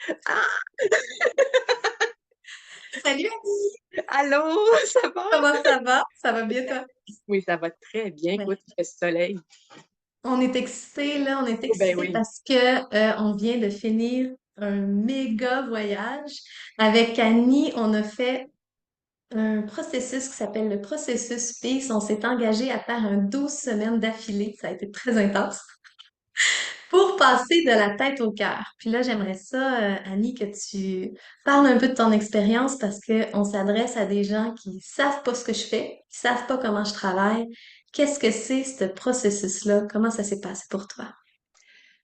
Ah! Salut Annie! Allô, ça va? Comment ça va? Ça va bien toi? Oui, ça va très bien. Ouais. Écoute, il fait soleil. On est excités là, on est Oh, ben excités oui. parce que on vient de finir un méga voyage. Avec Annie, on a fait un processus qui s'appelle le processus Peace. On s'est engagé à faire un 12 semaines d'affilée. Ça a été très intense. Pour passer de la tête au cœur. Puis là, j'aimerais ça, Annie, que tu parles un peu de ton expérience parce que on s'adresse à des gens qui savent pas ce que je fais, qui savent pas comment je travaille. Qu'est-ce que c'est ce processus-là? Comment ça s'est passé pour toi?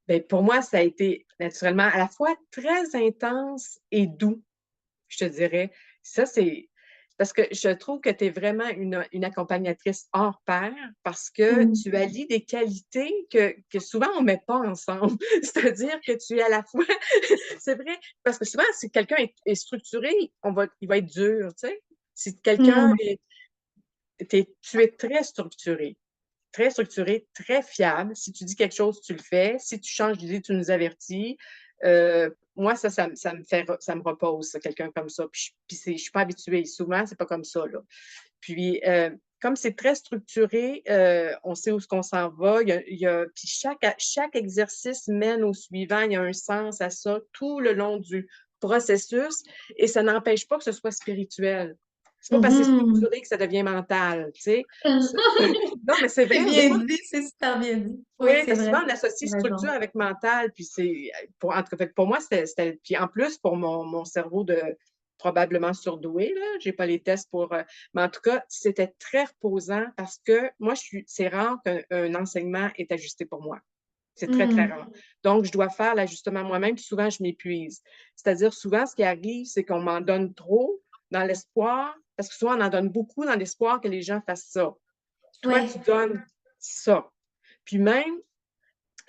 Ben, pour moi, ça a été naturellement à la fois très intense et doux, je te dirais. Ça, c'est parce que je trouve que tu es vraiment une accompagnatrice hors pair parce que Mm. tu allies des qualités que souvent on ne met pas ensemble. C'est-à-dire que tu es à la fois, c'est vrai, parce que souvent, si quelqu'un est structuré, il va être dur, tu sais. Si quelqu'un Mm. est tu es très structuré, très fiable. Si tu dis quelque chose, tu le fais. Si tu changes d'idée, tu nous avertis. Moi, ça me repose, ça, quelqu'un comme ça. Puis je suis pas habituée. Souvent, c'est pas comme ça, là. Puis, comme c'est très structuré, on sait où ce qu'on s'en va. Puis chaque exercice mène au suivant. Il y a un sens à ça tout le long du processus et ça n'empêche pas que ce soit spirituel. C'est pas parce que c'est Mhm. structuré que ça devient mental, tu sais. Non, mais c'est vrai, C'est des bien fois, dit, c'est super bien dit. oui, Oui, c'est parce que vrai. souvent, on associe T'as structure raison. avec mental, puis en tout cas, fait que pour moi, puis en plus, pour mon cerveau de probablement surdoué, là, j'ai pas les tests mais en tout cas, c'était très reposant parce que moi, c'est rare qu'un enseignement est ajusté pour moi. C'est très, très Mm. rare. Donc, je dois faire l'ajustement moi-même, puis souvent, je m'épuise. C'est-à-dire, souvent, ce qui arrive, c'est qu'on m'en donne trop dans l'espoir, parce que souvent, on en donne beaucoup dans l'espoir que les gens fassent ça. Toi, tu Ouais. donnes ça. Puis même,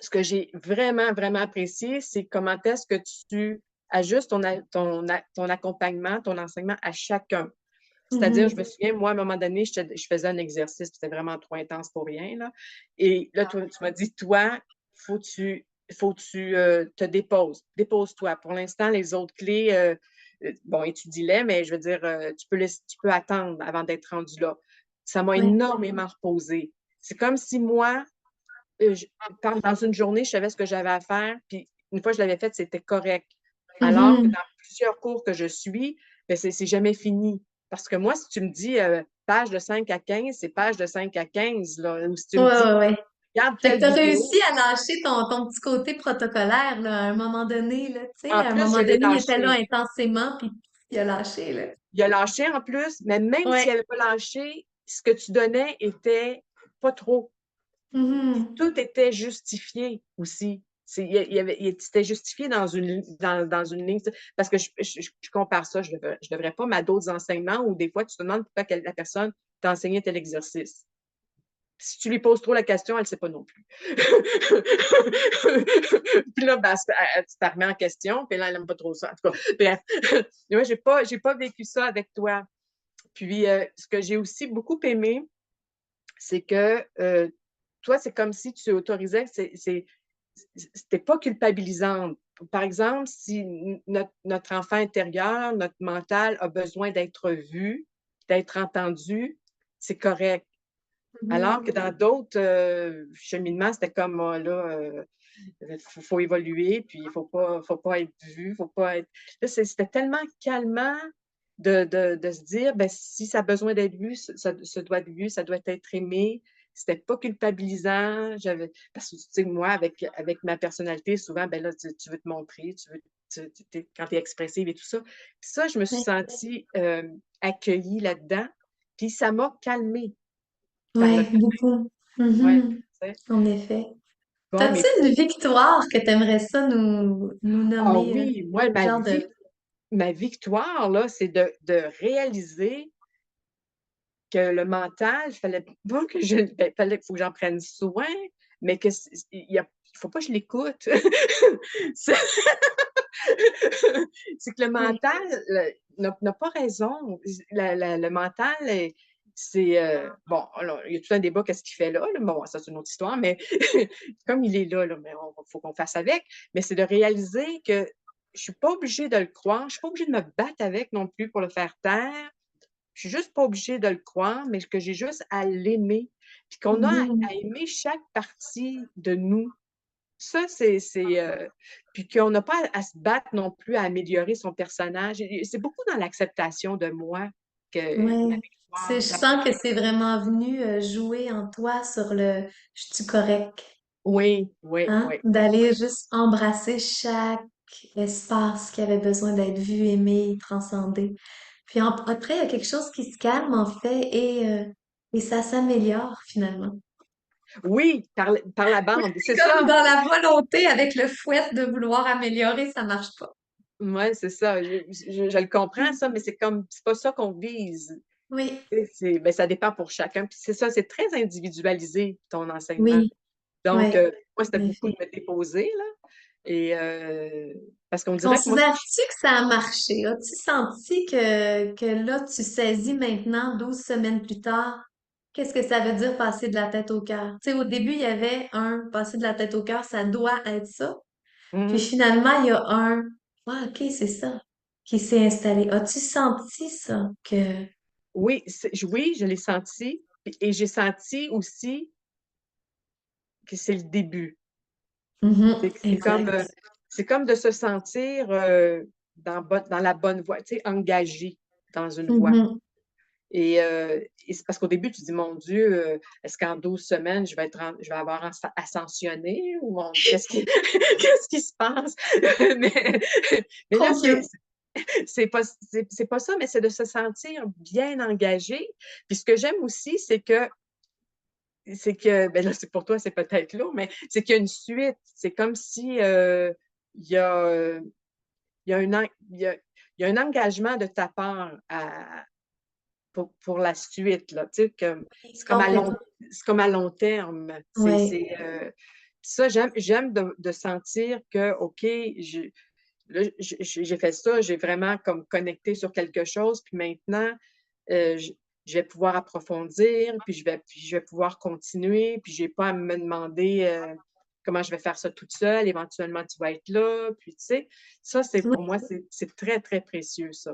ce que j'ai vraiment, vraiment apprécié, c'est comment est-ce que tu ajustes ton accompagnement, ton enseignement à chacun. C'est-à-dire, je me Mhm. souviens, moi, à un moment donné, je faisais un exercice, puis c'était vraiment trop intense pour rien, là. Et là, tu m'as dit, toi, faut que faut que tu te déposes. Dépose-toi. Pour l'instant, les autres clés, bon, étudie-les, mais je veux dire, tu peux attendre avant d'être rendu là. Ça m'a Ouais. énormément reposé. C'est comme si moi, je dans une journée, je savais ce que j'avais à faire, puis une fois que je l'avais fait, c'était correct. Alors que Mhm. dans plusieurs cours que je suis, ben, c'est jamais fini. Parce que moi, si tu me dis page de 5 à 15, c'est page de 5 à 15, là. Ou si tu Ouais, me dis, ouais, ouais. regarde Fait que telle t'as vidéo, réussi à lâcher ton petit côté protocolaire, là, à un moment donné, là, tu sais, en à un plus, je moment l'ai donné, il était là lâché. intensément, puis il a lâché, là. Il a lâché en plus, mais même si Ouais. elle n'a pas lâché, ce que tu donnais était pas trop. Mhm. Tout était justifié aussi. C'était justifié dans une ligne. Parce que je compare ça, je devrais pas, mais à d'autres enseignements où des fois, tu te demandes pourquoi la personne t'a enseigné tel exercice. Si tu lui poses trop la question, elle ne sait pas non plus. Puis là, ben, tu te remets en question, puis là, elle n'aime pas trop ça. En tout cas, bref. Moi, j'ai pas vécu ça avec toi. Puis, ce que j'ai aussi beaucoup aimé, c'est que toi, c'est comme si tu autorisais, c'était pas culpabilisante. Par exemple, si notre enfant intérieur, notre mental a besoin d'être vu, d'être entendu, c'est correct. Alors que Mhm. dans d'autres cheminements, c'était comme là, faut évoluer, puis faut pas être vu, faut pas être. Là, c'était tellement calmant de se dire, ben, si ça a besoin d'être vu, ça doit être vu, ça doit être aimé. C'était pas culpabilisant. Parce que, tu sais, moi, avec ma personnalité, souvent, ben là, tu veux te montrer, quand tu es expressive et tout ça. Puis ça, je me suis Ouais. sentie accueillie là-dedans. Puis ça m'a calmée par le Ouais, fait. beaucoup. Ouais, Mhm. tu sais. En effet. Bon, T'as-tu mais une victoire que t'aimerais ça nous ah nommer, oui, moi, genre de... ma victoire, là, c'est de réaliser que le mental, il fallait pas que faut que j'en prenne soin, mais il faut pas que je l'écoute. C'est c'est que le Ouais. mental n'a pas raison. Le mental, bon, alors, il y a tout un débat, qu'est-ce qu'il fait là? Bon, ça, c'est une autre histoire, mais comme il est là, mais faut qu'on fasse avec. Mais c'est de réaliser que je suis pas obligée de le croire, je suis pas obligée de me battre avec non plus pour le faire taire. Je suis juste pas obligée de le croire, mais que j'ai juste à l'aimer, puis qu'on a Mhm. à aimer chaque partie de nous. Ça, puis qu'on n'a pas à se battre non plus à améliorer son personnage. C'est beaucoup dans l'acceptation de moi que ma Ouais. Je victoire, sens que c'est vraiment venu jouer en toi sur le je suis correct, oui, oui, hein? oui, D'aller juste embrasser chaque espace qui avait besoin d'être vu, aimé, transcendé. Puis après, il y a quelque chose qui se calme en fait et ça s'améliore finalement. oui, par la bande, C'est c'est comme ça. dans la volonté avec le fouet de vouloir améliorer, ça marche pas. Ouais, c'est ça. Je le comprends, ça, mais c'est pas ça qu'on vise. Oui, Ben, ça dépend pour chacun. Puis c'est ça, c'est très individualisé, ton enseignement. oui, Donc, oui, moi, c'était en beaucoup de effet. me déposer, là. Et parce qu'on dirait que moi, Considères-tu que ça a marché? As-tu senti que là, tu saisis maintenant, 12 semaines plus tard, qu'est-ce que ça veut dire passer de la tête au cœur? Tu sais, au début, il y avait un passer de la tête au cœur, ça doit être ça. Puis mhm, finalement, il y a un, ah, ok, c'est ça, qui s'est installé. As-tu senti ça? Que, oui, oui, je l'ai senti. Et j'ai senti aussi que c'est le début. Mhm, C'est exact. c'est comme de se sentir dans la bonne voie, tu sais, engagé dans une voie. Mhm. Et c'est parce qu'au début, tu dis, mon Dieu, est-ce qu'en 12 semaines, je vais avoir ascensionné ou qu'est-ce qui se passe? mais, mais là, Trop cute. c'est pas ça, mais c'est de se sentir bien engagé. Puis ce que j'aime aussi, ben là, c'est pour toi, c'est peut-être lourd, mais c'est qu'il y a une suite. C'est comme si il y a, il y a il y a un engagement de ta part pour la suite, là. Tu sais, Complètement. c'est comme à long terme. Oui. Ça, j'aime de sentir que, OK, là, j'ai fait ça, j'ai vraiment comme connecté sur quelque chose, puis maintenant, euh, je, je vais pouvoir approfondir, puis je vais pouvoir continuer, puis j'ai pas à me demander comment je vais faire ça toute seule, éventuellement tu vas être là, puis tu sais, ça, c'est Oui, pour moi, c'est très, très précieux, ça,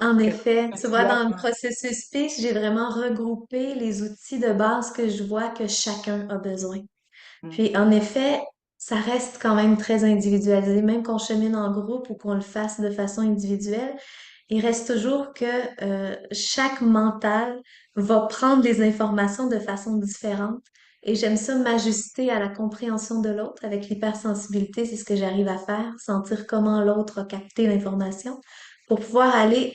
en que, effet. que Tu tu vois, vois dans le comme. processus PICE, j'ai vraiment regroupé les outils de base que je vois que chacun a besoin. Mm. Puis, en effet, ça reste quand même très individualisé, même qu'on chemine en groupe ou qu'on le fasse de façon individuelle. Il reste toujours que chaque mental va prendre les informations de façon différente. Et j'aime ça m'ajuster à la compréhension de l'autre avec l'hypersensibilité, c'est ce que j'arrive à faire, sentir comment l'autre a capté l'information pour pouvoir aller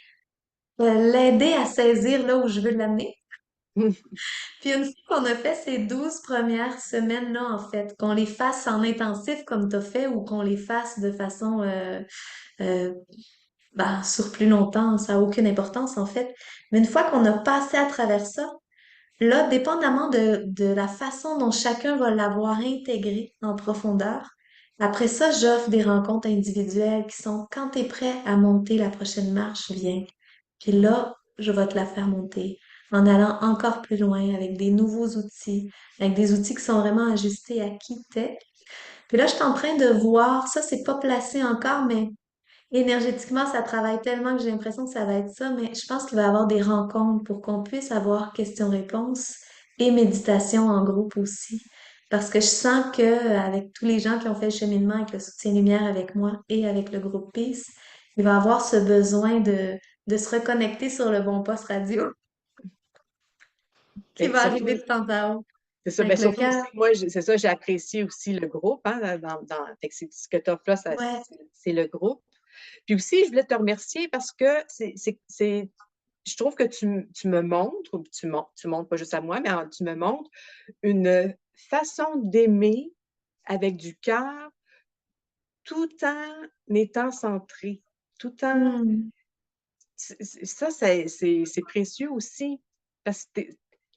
l'aider à saisir là où je veux l'amener. Puis une fois qu'on a fait ces 12 premières semaines-là, en fait, qu'on les fasse en intensif comme tu as fait ou qu'on les fasse de façon euh, sur plus longtemps, ça n'a aucune importance en fait. Mais une fois qu'on a passé à travers ça, là, dépendamment de la façon dont chacun va l'avoir intégré en profondeur, après ça, j'offre des rencontres individuelles qui sont quand tu es prêt à monter la prochaine marche, viens. Puis là, je vais te la faire monter en allant encore plus loin avec des nouveaux outils, avec des outils qui sont vraiment ajustés à qui t'es. Puis là, je suis en train de voir, ça, c'est pas placé encore, mais énergétiquement, ça travaille tellement que j'ai l'impression que ça va être ça, mais je pense qu'il va y avoir des rencontres pour qu'on puisse avoir questions-réponses et méditation en groupe aussi. Parce que je sens que avec tous les gens qui ont fait le cheminement avec le soutien lumière avec moi et avec le groupe Peace, il va y avoir ce besoin de se reconnecter sur le bon poste radio qui Et va surtout, arriver de temps à autre c'est ça. Ben, avec le surtout aussi, cœur. moi, c'est ça, j'ai apprécié aussi le groupe, hein, fait que ce que tu offres là, Ouais, c'est le groupe. Puis aussi, je voulais te remercier parce que je trouve que tu me montres, ou tu montres pas juste à moi, mais tu me montres une façon d'aimer avec du cœur tout en étant centré, tout en. hmm, Ça, c'est précieux aussi parce que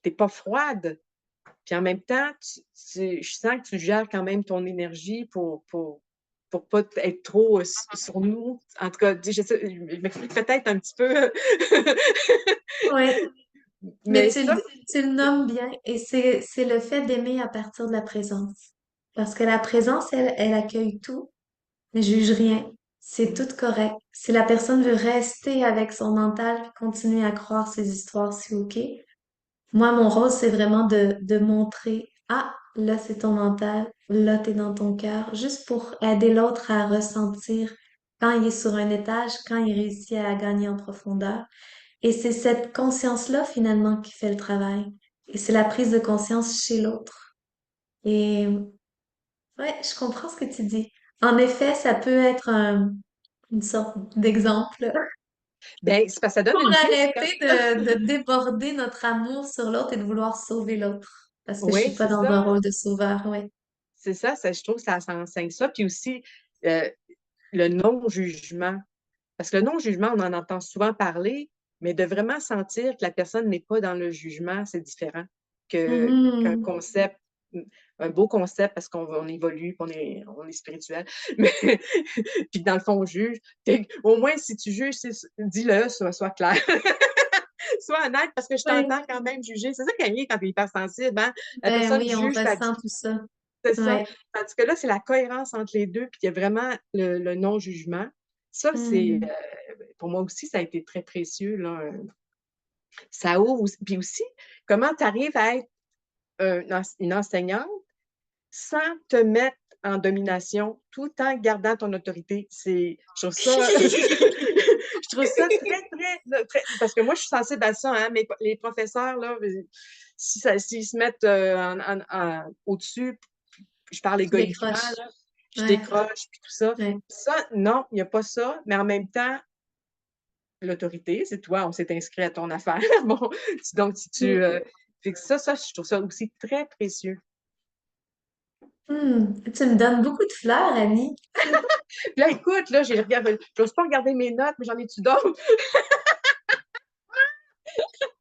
t'es pas froide. Puis en même temps, je sens que tu gères quand même ton énergie pour pas être trop sur nous. En tout cas, je m'explique peut-être un petit peu. ouais. Mais Mais ça, tu le nommes bien et c'est le fait d'aimer à partir de la présence. Parce que la présence, elle accueille tout, ne juge rien. C'est tout correct. Si la personne veut rester avec son mental puis continuer à croire ses histoires, c'est OK. Moi, mon rôle, c'est vraiment de montrer, ah, là, c'est ton mental, là, t'es dans ton cœur, juste pour aider l'autre à ressentir quand il est sur un étage, quand il réussit à gagner en profondeur. Et c'est cette conscience-là, finalement, qui fait le travail. Et c'est la prise de conscience chez l'autre. Et ouais, je comprends ce que tu dis. En effet, ça peut être une sorte d'exemple Ben, c'est parce que ça donne pour une piste. arrêter de déborder notre amour sur l'autre et de vouloir sauver l'autre. Parce que je suis Oui, pas c'est dans un ça. rôle de sauveur, ouais. C'est ça, je trouve que ça enseigne ça. Puis aussi, euh, le non-jugement. Parce que le non-jugement, on en entend souvent parler, mais de vraiment sentir que la personne n'est pas dans le jugement, c'est différent qu'un Mhm. concept, un beau concept parce qu'on évolue, on est spirituel. Mais puis dans le fond, on juge. Au moins, si tu juges, dis-le, sois clair. Sois honnête parce que je Ouais. t'entends quand même juger. C'est ça qui est quand tu es hypersensible. Hein? La Ben personne oui, on juge, ça ressent dit tout ça. c'est ça. Ouais. Tandis que là, c'est la cohérence entre les deux, puis il y a vraiment le non-jugement. Ça, c'est, Mhm. pour moi aussi, ça a été très précieux, là. Ça ouvre, puis aussi, comment tu arrives à être une enseignante sans te mettre en domination, tout en gardant ton autorité. Je trouve ça, je trouve ça parce que moi, je suis sensible à ça, hein, mais les professeurs, là, s'ils se mettent au-dessus, je parle Tu égoïquement, décroches. là, je Ouais. décroche, puis tout ça. Ouais. Ça, non, il n'y a pas ça, mais en même temps, l'autorité, c'est toi, on s'est inscrit à ton affaire. Bon, donc, si tu. Mm. Fait que ça, je trouve ça aussi très précieux. Tu me donnes beaucoup de fleurs, Annie. Puis là, écoute, là, j'ose pas regarder mes notes, mais j'en ai-tu d'autres?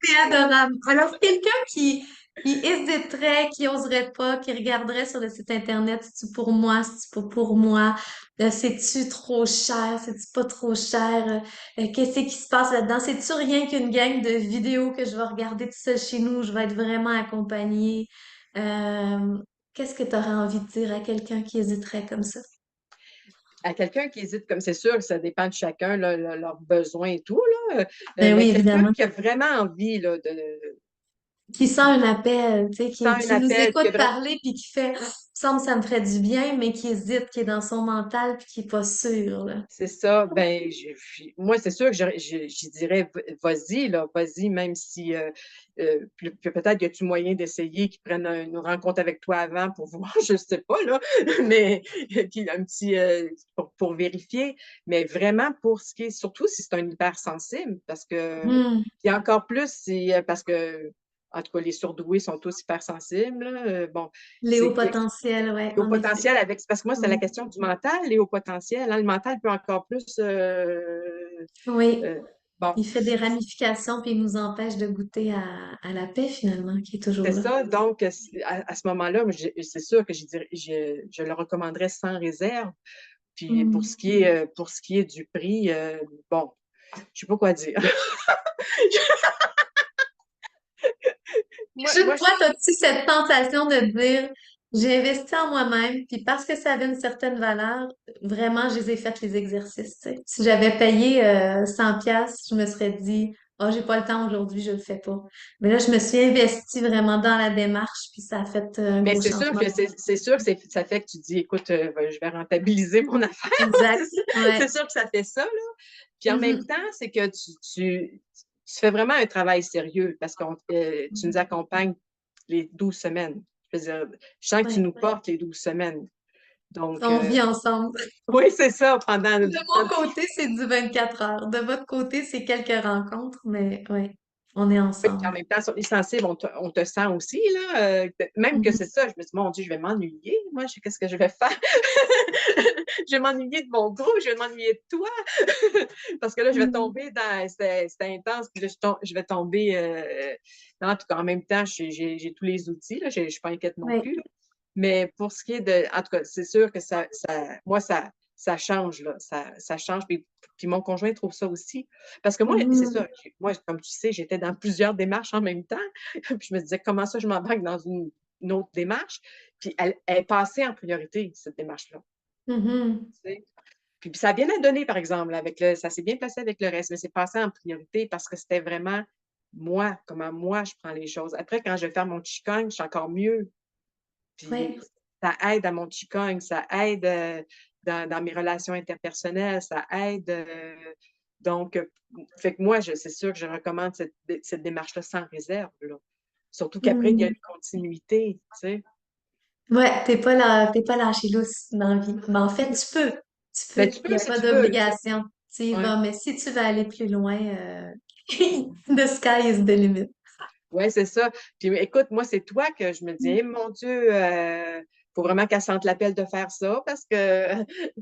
C'est adorable. Alors, quelqu'un qui hésiterait, qui oserait pas, qui regarderait sur le site internet, c'est-tu pour moi, c'est-tu pas pour moi, c'est-tu trop cher, c'est-tu pas trop cher, qu'est-ce qui se passe là-dedans? C'est-tu rien qu'une gang de vidéos que je vais regarder tout seul chez nous, où je vais être vraiment accompagnée? Euh, qu'est-ce que tu aurais envie de dire à quelqu'un qui hésiterait comme ça? À quelqu'un qui hésite, comme c'est sûr, ça dépend de chacun, là, leurs besoins et tout, là. Ben Mais oui, quelqu'un évidemment. qui a vraiment envie, là, Qui sent un appel, tu sais, qui sent un qui nous appel, puis écoute parler puis qui fait, semble ça me ferait du bien, mais qui hésite, qui est dans son mental puis qui est pas sûr, là. c'est ça, ben, moi, c'est sûr que je dirais, vas-y, là, vas-y, même si puis peut-être y a-tu moyen d'essayer qu'ils prennent une rencontre avec toi avant pour voir, je sais pas, là, mais un petit, pour vérifier, mais vraiment pour ce qui est, surtout si c'est un hypersensible, parce que, Hmm. puis encore plus, parce que, en tout cas, les surdoués sont tous hypersensibles, là, bon, Les hauts c'est potentiels, ouais, au en effet. potentiel avec, parce que moi, c'est la Hmm. question du mental et au potentiel. Hein. Le mental peut encore plus. Oui, Euh, bon, il fait des ramifications puis il nous empêche de goûter à la paix, finalement, qui est toujours c'est là. ça. Donc, à ce moment-là, moi, c'est sûr que je le recommanderais sans réserve. Puis Hmm. pour ce qui est du prix, bon, je sais pas quoi dire. moi, Juste moi, toi, as-tu cette tentation de dire, j'ai investi en moi-même, puis parce que ça avait une certaine valeur, vraiment, je les ai fait les exercices, tu sais. Si j'avais payé 100 pièces, je me serais dit, oh, j'ai pas le temps aujourd'hui, je le fais pas. Mais là, je me suis investie vraiment dans la démarche, puis ça a fait un mais gros c'est sûr changement. que c'est sûr que ça fait que tu dis, écoute, ben, je vais rentabiliser mon affaire. Exact. C'est Ouais. sûr que ça fait ça, là. Puis en même Mhm. temps, c'est que tu fais vraiment un travail sérieux parce que tu nous accompagnes les 12 semaines. Je veux dire, je sens que tu Ouais. nous portes les 12 semaines. Donc, On vit ensemble. oui, c'est ça, pendant De mon côté, c'est du 24 heures. De votre côté, c'est quelques rencontres, mais ouais, on est oui, puis en ensemble. même temps, sur les sensibles, on te sent aussi, là. Même que c'est Mhm. ça, je me dis, mon Dieu, je vais m'ennuyer. Moi, qu'est-ce que je vais faire? Je vais m'ennuyer de mon groupe, je vais m'ennuyer de toi. Parce que là, je vais Mhm. tomber dans. C'était intense, puis là, je vais tomber. Non, en tout cas, en même temps, j'ai tous les outils, là, je ne suis pas inquiète non Oui. plus. Là. Mais pour ce qui est de. En tout cas, c'est sûr que moi, ça change, là. Ça change. Puis mon conjoint trouve ça aussi. Parce que moi, c'est Mhm. ça. Moi, comme tu sais, j'étais dans plusieurs démarches en même temps. Puis je me disais, comment ça, je m'embarque dans une autre démarche? Puis elle est passée en priorité, cette démarche-là. Mhm. Tu sais. Puis ça a bien donné, par exemple, ça s'est bien passé avec le reste, mais c'est passé en priorité parce que c'était vraiment moi, comment moi je prends les choses. Après, quand je vais faire mon qigong, je suis encore mieux. Puis Oui. ça aide à mon qigong, ça aide, dans mes relations interpersonnelles, ça aide, donc fait que moi, c'est sûr que je recommande cette démarche-là sans réserve, là. Surtout qu'après, il y a une continuité, tu sais? Ouais, t'es pas lâché lousse dans la vie. Mais en fait, tu Ben, peux. tu Il n'y peux a si pas tu veux, tu sais? d'obligation. Tu y Ouais. vas, mais si tu veux aller plus loin, the sky is the limit. Ouais, c'est ça. Puis écoute, moi, c'est toi que je me dis: «Eh mon Dieu, faut vraiment qu'elle sente l'appel de faire ça parce que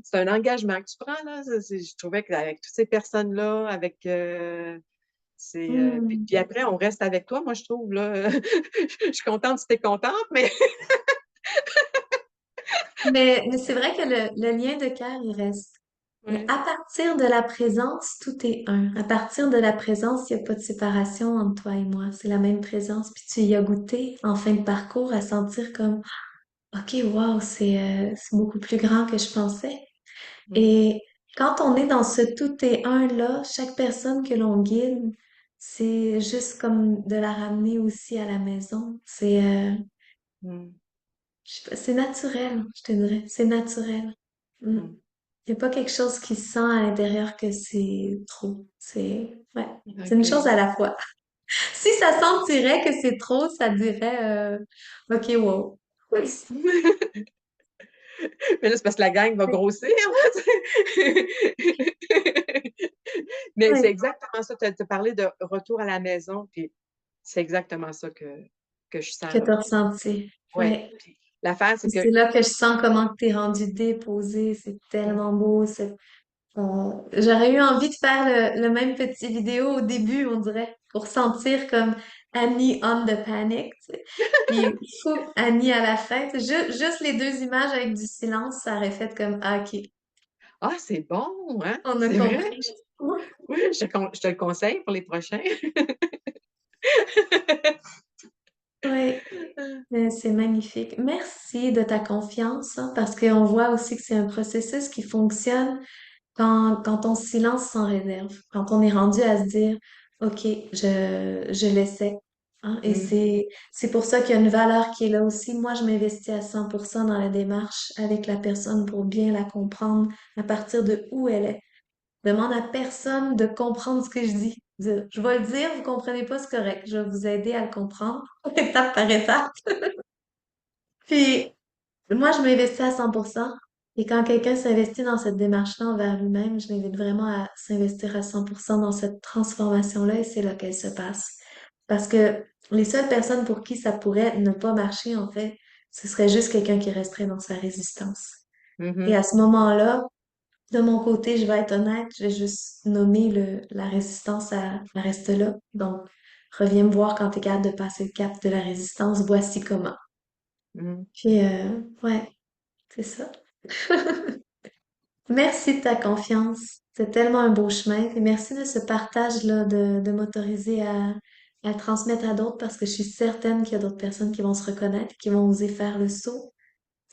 c'est un engagement que tu prends, là». Je trouvais qu'avec toutes ces personnes-là, avec, puis Hmm. puis après on reste avec toi, moi, je trouve, là. Je suis contente si tu es contente, mais Mais c'est vrai que le lien de cœur, il reste. Mais ouais. à partir de la présence, tout est un. À partir de la présence, il n'y a pas de séparation entre toi et moi. C'est la même présence. Puis tu y as goûté en fin de parcours à sentir comme, OK, wow, c'est beaucoup plus grand que je pensais. Mmh. Et quand on est dans ce tout est un là, chaque personne que l'on guide, c'est juste comme de la ramener aussi à la maison. Mmh. Je sais pas, c'est naturel, je te dirais. C'est naturel. Mm. Mmh. Il n'y a pas quelque chose qui sent à l'intérieur que c'est trop. Ouais, c'est une chose OK. à la fois. Si ça sentirait que c'est trop, ça dirait, OK, wow. Mais là, c'est parce que la gang va Oui, grossir, là, tu sais. Mais c'est oui, exactement ça. Tu as parlé de retour à la maison, puis c'est exactement ça que je sens que là. t'as ressenti. Ouais, Ouais. puis l'affaire, c'est Puis que c'est là que je sens comment que t'es rendu déposé. C'est mmh, tellement beau. J'aurais eu envie de faire le même petit vidéo au début, on dirait, pour sentir comme Annie on the panic, tu sais. Puis fou, Annie à la fin. Tu sais, juste les deux images avec du silence, ça aurait fait comme ah, OK, ah, c'est bon, hein? on a C'est vrai? compris. Ouais. Oui, je te le conseille pour les prochains. Ouais, mais c'est magnifique. Merci de ta confiance, hein, parce qu'on voit aussi que c'est un processus qui fonctionne quand on se silence sans réserve, quand on est rendu à se dire, OK, je l'essaie. Hein, et Mmh, c'est pour ça qu'il y a une valeur qui est là aussi. Moi, je m'investis à 100% dans la démarche avec la personne pour bien la comprendre à partir de où elle est. Demande à personne de comprendre ce que je dis. Je vais le dire, vous comprenez pas, c'est correct. Je vais vous aider à le comprendre, étape par étape. Puis, moi, je m'investis à 100%. Et quand quelqu'un s'investit dans cette démarche-là envers lui-même, je l'invite vraiment à s'investir à 100% dans cette transformation-là et c'est là qu'elle se passe. Parce que les seules personnes pour qui ça pourrait ne pas marcher, en fait, ce serait juste quelqu'un qui resterait dans sa résistance. Et mmh à ce moment-là, de mon côté, je vais être honnête, je vais juste nommer la résistance à reste là. Donc, reviens me voir quand tu es capable de passer le cap de la résistance, voici comment. mh. Puis, ouais, c'est ça. Merci de ta confiance. C'est tellement un beau chemin. Et merci de ce partage-là, de m'autoriser à le transmettre à d'autres parce que je suis certaine qu'il y a d'autres personnes qui vont se reconnaître, qui vont oser faire le saut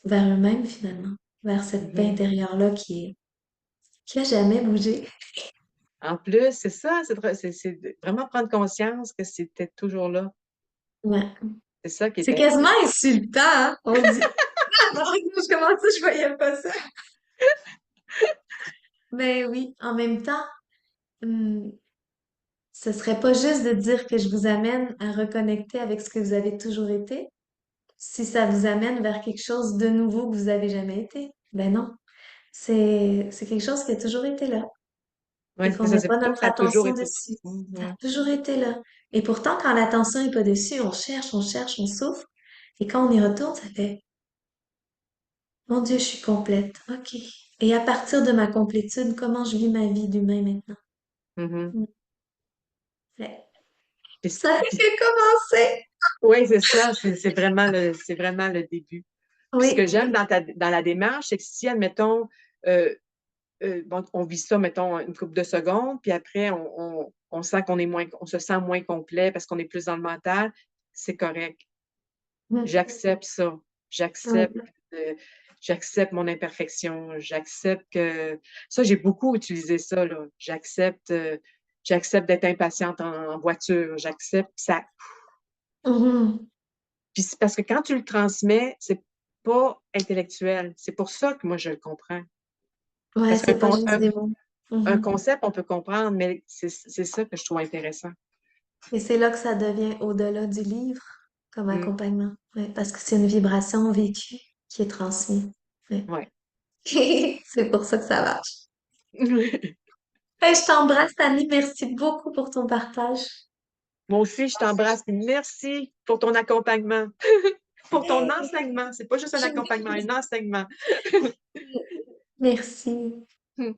vers eux-mêmes finalement, vers cette paix Mmh. intérieure-là qui a jamais bougé. En plus, c'est ça, c'est de vraiment prendre conscience que c'était toujours là. Ouais. C'est ça qui est C'est quasiment important. insultant, hein? On se dit, ah, non, je commençais, je voyais pas ça. Mais oui, en même temps, hum, ce serait pas juste de dire que je vous amène à reconnecter avec ce que vous avez toujours été, si ça vous amène vers quelque chose de nouveau que vous avez jamais été. Ben non. C'est quelque chose qui a toujours été là et Ouais, qu'on c'est ça, met c'est pas plutôt notre ça a toujours attention été dessus. Ça a mmh toujours été là. Et pourtant, quand l'attention est pas dessus, on cherche, on cherche, on souffre. Et quand on y retourne, ça fait, mon Dieu, je suis complète. OK. Et à partir de ma complétude, comment je vis ma vie d'humain maintenant? mh. Mm. Ouais. Puis c Ça fait puis que commencer. oui, c'est ça, c'est vraiment le début. Puis ce que Oui. j'aime dans la démarche, c'est que si, admettons, bon, on vit ça, mettons, une couple de secondes, puis après on sent on se sent moins complet parce qu'on est plus dans le mental, c'est correct. Mm. J'accepte ça. J'accepte, Oui. j'accepte mon imperfection, j'accepte que ça, j'ai beaucoup utilisé ça, là. J'accepte d'être impatiente en voiture, j'accepte ça. Mhm. Puis c'est parce que quand tu le transmets, c'est pas intellectuel. C'est pour ça que moi je le comprends. Ouais, Parce qu'un c'est pas con juste des mots. un Mhm. concept, on peut comprendre, mais c'est ça que je trouve intéressant. Et c'est là que ça devient au-delà du livre comme Mmh, accompagnement. Ouais, parce que c'est une vibration vécue qui est transmise. Ouais. ouais. C'est pour ça que ça marche. Hey, je t'embrasse, Annie. Merci beaucoup pour ton partage. Moi aussi, je t'embrasse. Merci pour ton accompagnement, pour ton Hey. enseignement. C'est pas juste un accompagnement, un enseignement. Merci. Mmh.